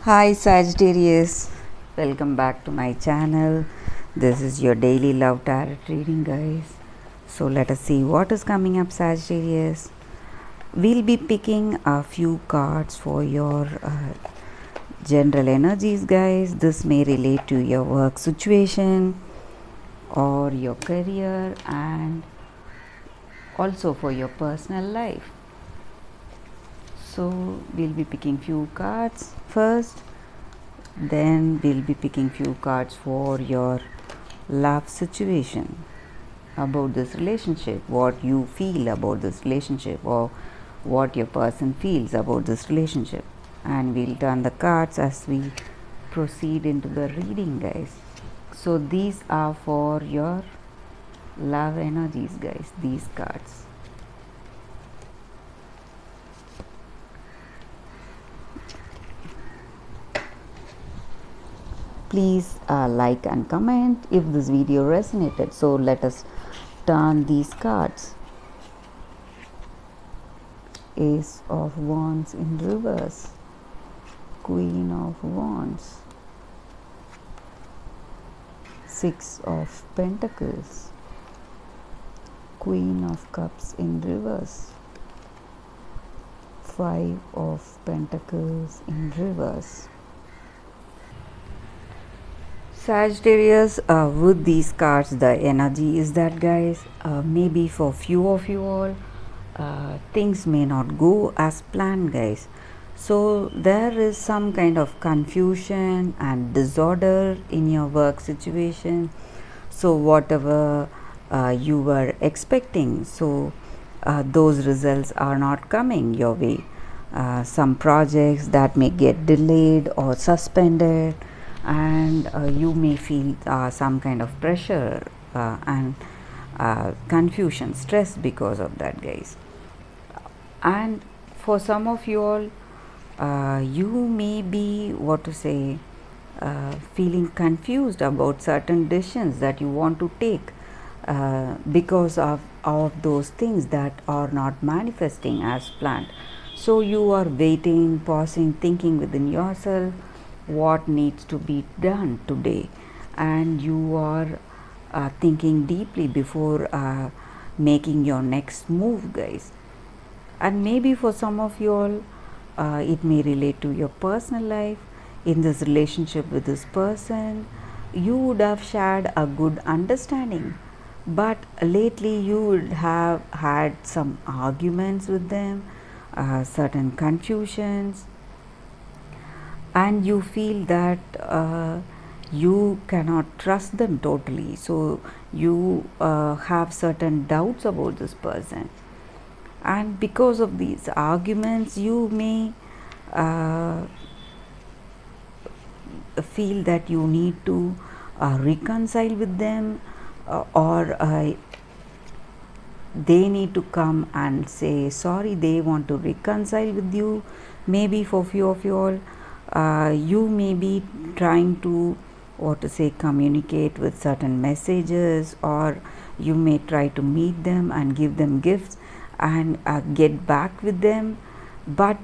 Hi Sagittarius, welcome back to my channel. This is your daily love tarot reading, guys. So let us see what is coming up, Sagittarius. We'll be picking a few cards for your general energies, guys. This may relate to your work situation or your career and also for your personal life. So we'll be picking few cards first, then we'll be picking few cards for your love situation, about this relationship, what you feel about this relationship or what your person feels about this relationship, and we'll turn the cards as we proceed into the reading, guys. So these are for your love energies, guys, these cards. Please like and comment if this video resonated. So let us turn these cards. Ace of Wands in reverse, Queen of Wands, Six of Pentacles, Queen of Cups in reverse, Five of Pentacles in reverse. Sagittarius, with these cards, the energy is that, guys, maybe for few of you all, things may not go as planned, guys. So there is some kind of confusion and disorder in your work situation. So whatever you were expecting, so those results are not coming your way. Some projects that may get delayed or suspended, and you may feel some kind of pressure and confusion, stress because of that, guys. And for some of you all, you may be, what to say, feeling confused about certain decisions that you want to take because of those things that are not manifesting as planned. So you are waiting, pausing, thinking within yourself what needs to be done today, and you are thinking deeply before making your next move, guys. And maybe for some of you all, it may relate to your personal life. In this relationship with this person, you would have shared a good understanding, but lately you would have had some arguments with them, certain confusions, and you feel that you cannot trust them totally. So you have certain doubts about this person, and because of these arguments you may feel that you need to reconcile with them, or they need to come and say sorry, they want to reconcile with you. Maybe for few of you all, you may be trying to, what to say, communicate with certain messages, or you may try to meet them and give them gifts and get back with them, but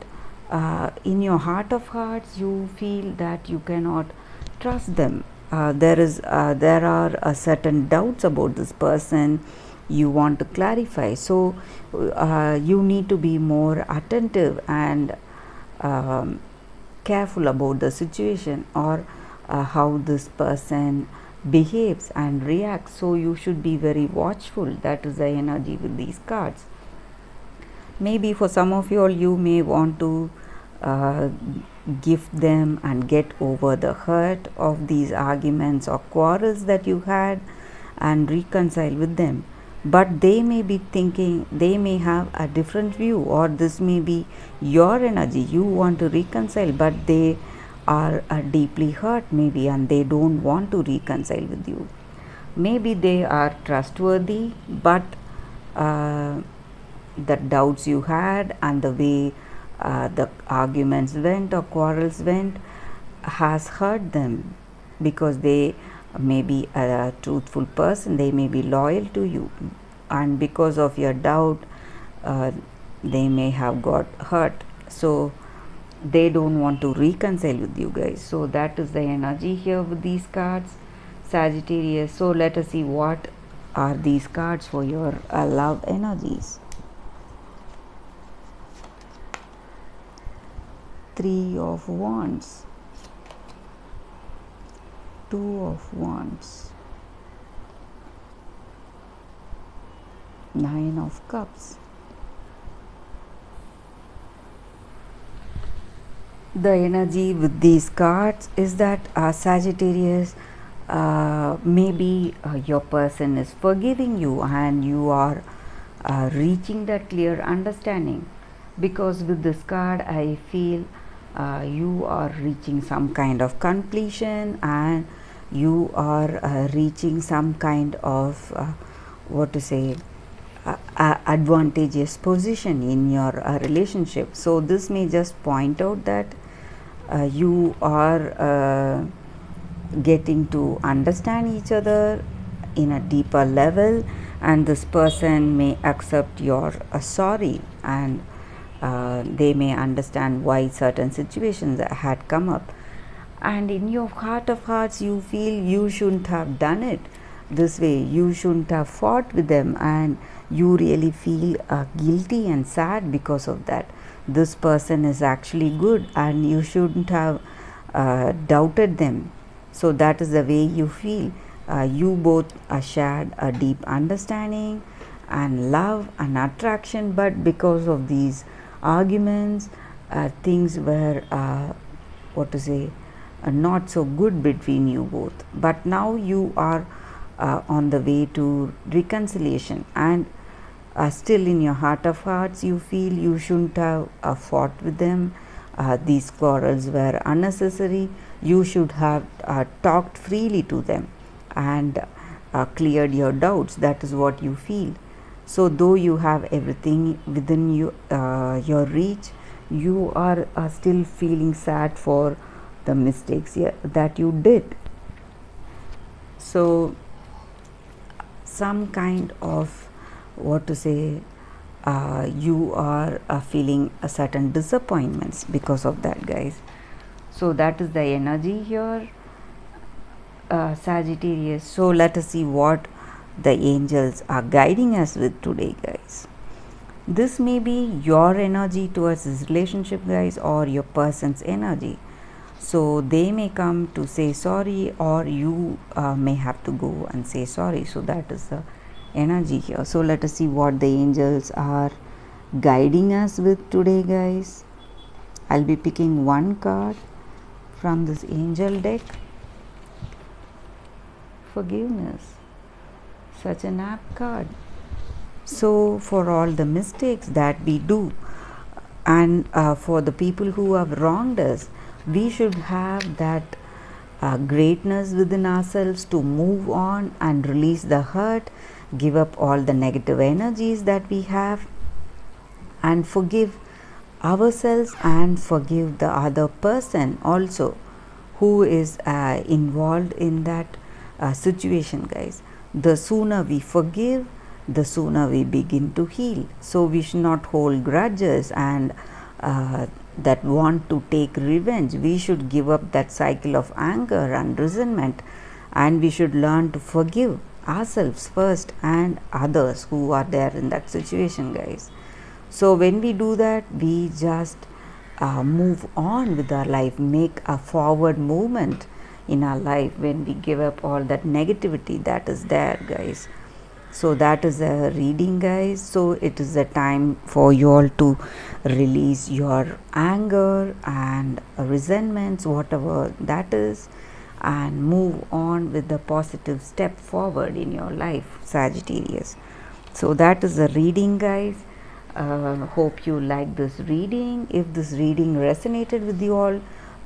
in your heart of hearts you feel that you cannot trust them. There are certain doubts about this person you want to clarify. So you need to be more attentive and careful about the situation, or how this person behaves and reacts. So you should be very watchful. That is the energy with these cards. Maybe for some of you all, you may want to gift them and get over the hurt of these arguments or quarrels that you had and reconcile with them. But they may be thinking, they may have a different view, or this may be your energy. You want to reconcile, but they are deeply hurt maybe, and they don't want to reconcile with you. Maybe they are trustworthy, but the doubts you had and the way the arguments went or quarrels went has hurt them, because they may be a truthful person, they may be loyal to you, and because of your doubt they may have got hurt. So they don't want to reconcile with you guys. So that is the energy here with these cards, Sagittarius. So let us see what are these cards for your love energies. Three of Wands, Two of Wands, Nine of Cups. The energy with these cards is that Sagittarius, maybe your person is forgiving you and you are reaching that clear understanding, because with this card I feel you are reaching some kind of completion and you are reaching some kind of what to say advantageous position in your relationship. So this may just point out that you are getting to understand each other in a deeper level, and this person may accept your sorry, and they may understand why certain situations had come up, and in your heart of hearts you feel you shouldn't have done it this way, you shouldn't have fought with them, and you really feel guilty and sad because of that. This person is actually good and you shouldn't have doubted them. So that is the way you feel. You both shared a deep understanding and love and attraction, but because of these arguments, things were what to say not so good between you both. But now you are on the way to reconciliation, and still in your heart of hearts you feel you shouldn't have fought with them. These quarrels were unnecessary. You should have talked freely to them and cleared your doubts. That is what you feel. So though you have everything within you, your reach, you are still feeling sad for the mistakes that you did. So some kind of what to say you are feeling a certain disappointments because of that, guys. So that is the energy here, Sagittarius. So let us see what the angels are guiding us with today, guys. This may be your energy towards this relationship, guys, or your person's energy. So they may come to say sorry, or you may have to go and say sorry. So that is the energy here. So let us see what the angels are guiding us with today, guys. I'll be picking one card from this angel deck. Forgiveness, such an apt card. So for all the mistakes that we do, and for the people who have wronged us, we should have that greatness within ourselves to move on and release the hurt, give up all the negative energies that we have, and forgive ourselves and forgive the other person also who is involved in that situation, guys. The sooner we forgive, the sooner we begin to heal. So we should not hold grudges and that want to take revenge. We should give up that cycle of anger and resentment, and we should learn to forgive ourselves first and others who are there in that situation, guys. So when we do that, we just move on with our life, make a forward movement in our life when we give up all that negativity that is there, guys. So that is a reading, guys. So it is a time for you all to release your anger and resentments, whatever that is, and move on with the positive step forward in your life, Sagittarius. So that is the reading, guys. Hope you like this reading. If this reading resonated with you all,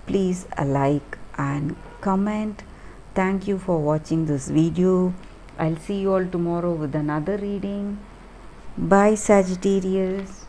please like and comment. Thank you for watching this video. I'll see you all tomorrow with another reading. Bye, Sagittarius.